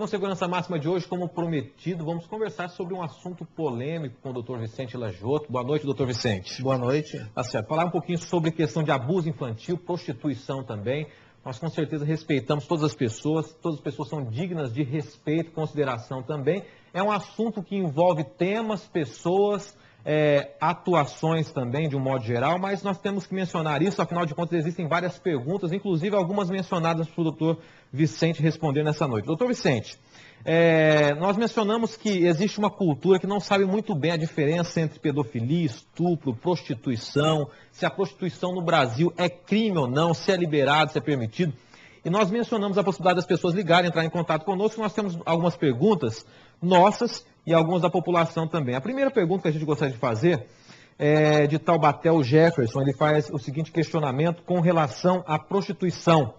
no Segurança Máxima de hoje, como prometido, vamos conversar sobre um assunto polêmico com o doutor Vicente Lajotto. Boa noite, doutor Vicente. Boa noite. Tá certo. Falar um pouquinho sobre questão de abuso infantil, prostituição também. Nós com certeza respeitamos todas as pessoas são dignas de respeito e consideração também. É um assunto que envolve temas, pessoas, atuações também, de um modo geral, mas nós temos que mencionar isso, afinal de contas existem várias perguntas, inclusive algumas mencionadas para o doutor Vicente responder nessa noite. Doutor Vicente, nós mencionamos que existe uma cultura que não sabe muito bem a diferença entre pedofilia, estupro, prostituição, se a prostituição no Brasil é crime ou não, se é liberado, se é permitido. E nós mencionamos a possibilidade das pessoas ligarem, entrar em contato conosco. Nós temos algumas perguntas nossas e algumas da população também. A primeira pergunta que a gente gostaria de fazer é de Taubaté, o Jefferson. Ele faz o seguinte questionamento com relação à prostituição.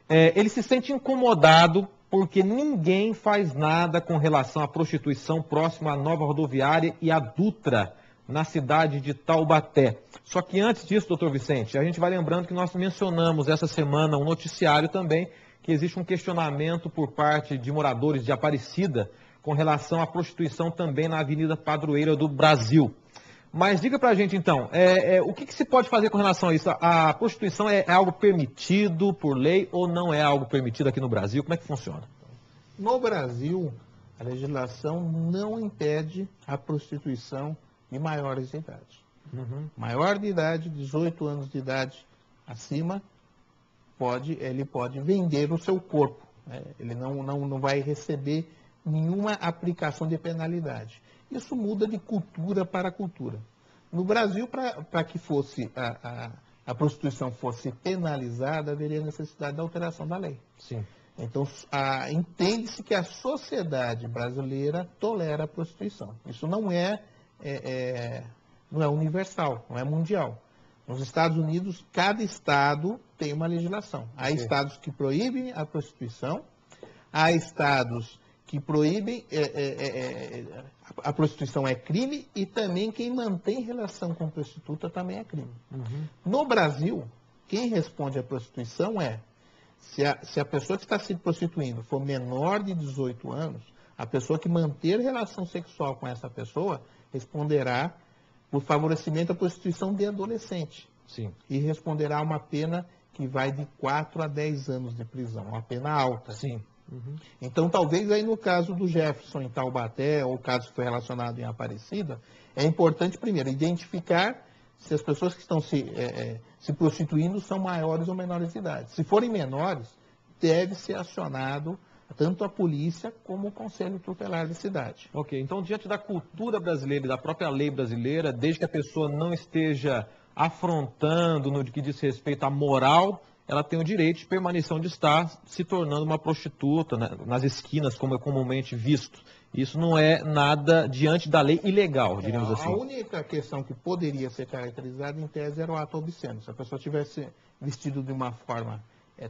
Ele se sente incomodado porque ninguém faz nada com relação à prostituição próximo à nova rodoviária e à Dutra, na cidade de Taubaté. Só que antes disso, doutor Vicente, a gente vai lembrando que nós mencionamos essa semana um noticiário também, que existe um questionamento por parte de moradores de Aparecida com relação à prostituição também na Avenida Padroeira do Brasil. Mas diga pra gente então, o que se pode fazer com relação a isso? A prostituição é algo permitido por lei ou não é algo permitido aqui no Brasil? Como é que funciona? No Brasil, a legislação não impede a prostituição de maiores de idade. Maior de idade, 18 anos de idade acima, ele pode vender o seu corpo. Ele não vai receber nenhuma aplicação de penalidade. Isso muda de cultura para cultura. No Brasil, para que a prostituição fosse penalizada, haveria necessidade da alteração da lei. Sim. Então, entende-se que a sociedade brasileira tolera a prostituição. Isso não é universal, não é mundial. Nos Estados Unidos, cada estado tem uma legislação. Há estados que proíbem a prostituição, há estados que proíbem, a prostituição é crime e também quem mantém relação com prostituta também é crime. No Brasil, quem responde à prostituição se a pessoa que está se prostituindo for menor de 18 anos, a pessoa que manter relação sexual com essa pessoa responderá por favorecimento à prostituição de adolescente. Sim. E responderá a uma pena que vai de 4 a 10 anos de prisão, uma pena alta. Sim. Então, talvez aí no caso do Jefferson em Taubaté, ou caso que foi relacionado em Aparecida, é importante, primeiro, identificar se as pessoas que estão se prostituindo são maiores ou menores de idade. Se forem menores, deve ser acionado tanto a polícia como o Conselho Tutelar da cidade. Ok, então diante da cultura brasileira e da própria lei brasileira, desde que a pessoa não esteja afrontando no que diz respeito à moral, ela tem o direito de permanecer onde está, se tornando uma prostituta, né, nas esquinas, como é comumente visto. Isso não é nada diante da lei ilegal, diríamos assim. A única questão que poderia ser caracterizada, em tese, era o ato obsceno. Se a pessoa tivesse vestido de uma forma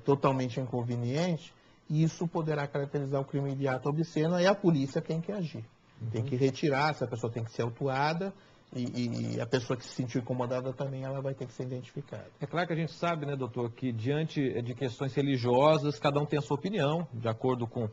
totalmente inconveniente, isso poderá caracterizar o crime de ato obsceno, e a polícia tem que agir. Tem que retirar, essa pessoa tem que ser autuada, e a pessoa que se sentiu incomodada também, ela vai ter que ser identificada. É claro que a gente sabe, né, doutor, que diante de questões religiosas, cada um tem a sua opinião, de acordo com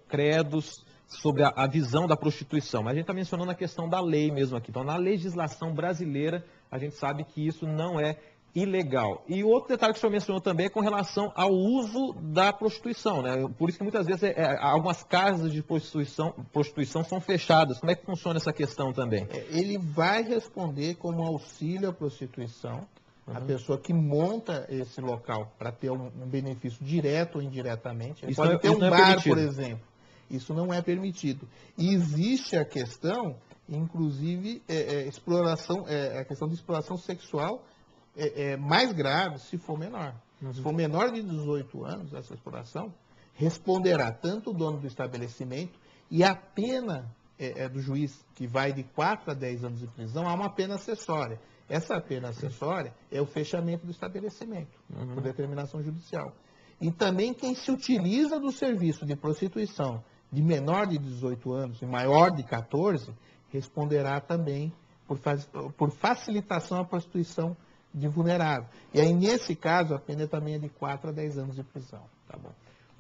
credos, sobre a visão da prostituição. Mas a gente está mencionando a questão da lei mesmo aqui. Então, na legislação brasileira, a gente sabe que isso não é ilegal. E outro detalhe que o senhor mencionou também é com relação ao uso da prostituição, né? Por isso que muitas vezes algumas casas de prostituição são fechadas. Como é que funciona essa questão também? Ele vai responder como auxílio à prostituição, a pessoa que monta esse local para ter um benefício direto ou indiretamente. Ele pode ter um bar, por exemplo. Isso não é permitido. E existe a questão, inclusive, a questão de exploração sexual mais grave se for menor. Se for menor de 18 anos, essa exploração, responderá tanto o dono do estabelecimento, e a pena do juiz, que vai de 4 a 10 anos de prisão, há uma pena acessória. Essa pena acessória é o fechamento do estabelecimento, por determinação judicial. E também quem se utiliza do serviço de prostituição de menor de 18 anos e maior de 14, responderá também por facilitação à prostituição de vulnerável. E aí, nesse caso, a pena também é de 4 a 10 anos de prisão. Tá bom.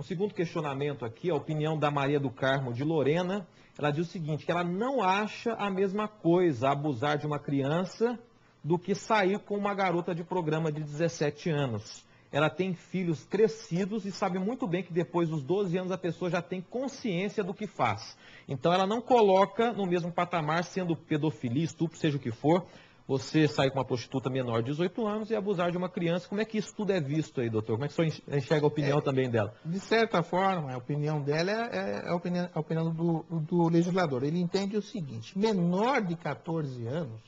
O segundo questionamento aqui, a opinião da Maria do Carmo de Lorena, ela diz o seguinte, que ela não acha a mesma coisa abusar de uma criança do que sair com uma garota de programa de 17 anos. Ela tem filhos crescidos e sabe muito bem que depois dos 12 anos a pessoa já tem consciência do que faz. Então ela não coloca no mesmo patamar, sendo pedofilia, estupro, seja o que for, você sair com uma prostituta menor de 18 anos e abusar de uma criança. Como é que isso tudo é visto aí, doutor? Como é que o senhor enxerga a opinião também dela? De certa forma, a opinião dela é a opinião do legislador. Ele entende o seguinte, menor de 14 anos,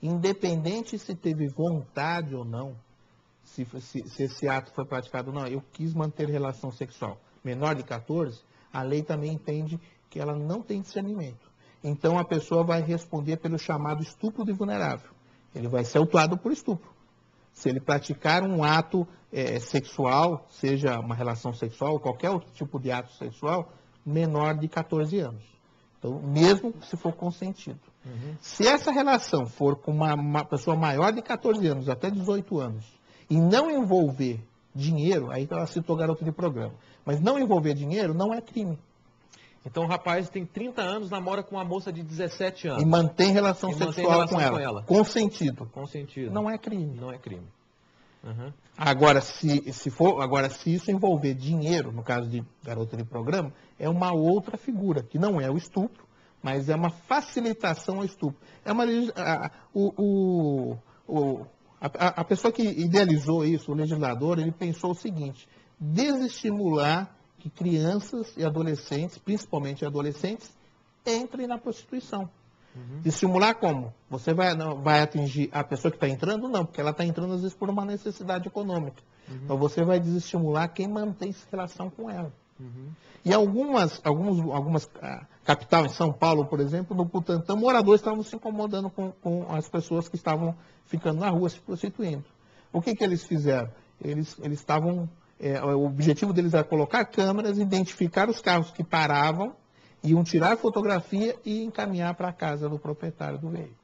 independente se teve vontade ou não, se esse ato foi praticado ou não, eu quis manter relação sexual. Menor de 14, a lei também entende que ela não tem discernimento. Então a pessoa vai responder pelo chamado estupro de vulnerável. Ele vai ser autuado por estupro. Se ele praticar um ato sexual, seja uma relação sexual, qualquer outro tipo de ato sexual, menor de 14 anos. Então, mesmo se for consentido. Uhum. Se essa relação for com uma pessoa maior de 14 anos, até 18 anos, e não envolver dinheiro, aí ela citou garota de programa, mas não envolver dinheiro não é crime. Então o rapaz tem 30 anos, namora com uma moça de 17 anos. E mantém relação sexual com ela. Consentido. Consentido. Não é crime. Não é crime. Uhum. Agora, se isso envolver dinheiro, no caso de garota de programa, é uma outra figura, que não é o estupro, mas é uma facilitação ao estupro. É uma, a pessoa que idealizou isso, o legislador, ele pensou o seguinte, desestimular que crianças e adolescentes, principalmente adolescentes, entrem na prostituição. Uhum. Estimular como? Você vai atingir a pessoa que está entrando? Não, porque ela está entrando às vezes por uma necessidade econômica. Uhum. Então você vai desestimular quem mantém relação com ela. Uhum. E algumas capital, em São Paulo, por exemplo, no Butantã, moradores estavam se incomodando com as pessoas que estavam ficando na rua se prostituindo. O que eles fizeram? Eles estavam... o objetivo deles era colocar câmeras, identificar os carros que paravam, iam tirar fotografia e encaminhar para a casa do proprietário do veículo.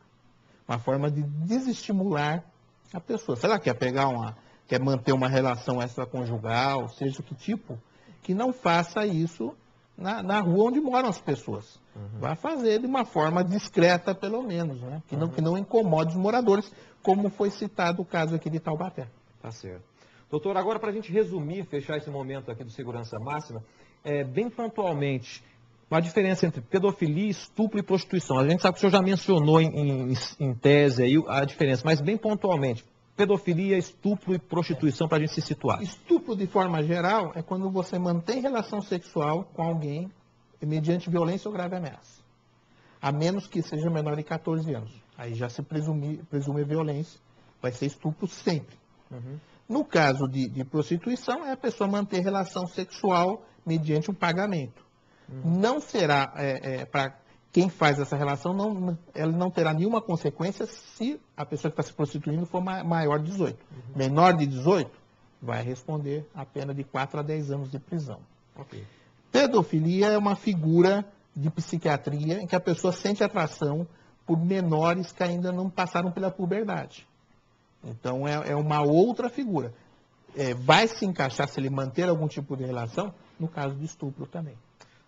Uma forma de desestimular a pessoa. Se ela quer manter uma relação extraconjugal, seja que tipo, que não faça isso na rua onde moram as pessoas. Uhum. Vai fazer de uma forma discreta, pelo menos, né? Que não incomode os moradores, como foi citado o caso aqui de Taubaté. Tá certo. Doutor, agora para a gente resumir, fechar esse momento aqui do Segurança Máxima, bem pontualmente, a diferença entre pedofilia, estupro e prostituição. A gente sabe que o senhor já mencionou em tese aí a diferença, mas bem pontualmente, pedofilia, estupro e prostituição para a gente se situar. Estupro, de forma geral, é quando você mantém relação sexual com alguém mediante violência ou grave ameaça. A menos que seja menor de 14 anos. Aí já se presume violência, vai ser estupro sempre. Uhum. No caso de prostituição, é a pessoa manter relação sexual mediante um pagamento. Não será, para quem faz essa relação, ela não terá nenhuma consequência se a pessoa que está se prostituindo for maior de 18. Uhum. Menor de 18, vai responder a pena de 4 a 10 anos de prisão. Okay. Pedofilia é uma figura de psiquiatria em que a pessoa sente atração por menores que ainda não passaram pela puberdade. Então, é uma outra figura. Vai se encaixar, se ele manter algum tipo de relação, no caso de estupro também.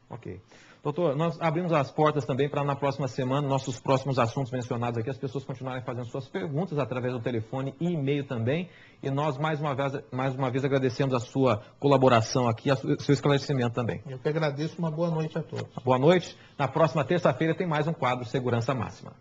Ok. Doutor, nós abrimos as portas também para na próxima semana, nossos próximos assuntos mencionados aqui, as pessoas continuarem fazendo suas perguntas através do telefone e e-mail também. E nós, mais uma vez agradecemos a sua colaboração aqui, o seu esclarecimento também. Eu que agradeço, uma boa noite a todos. Boa noite. Na próxima terça-feira tem mais um quadro Segurança Máxima.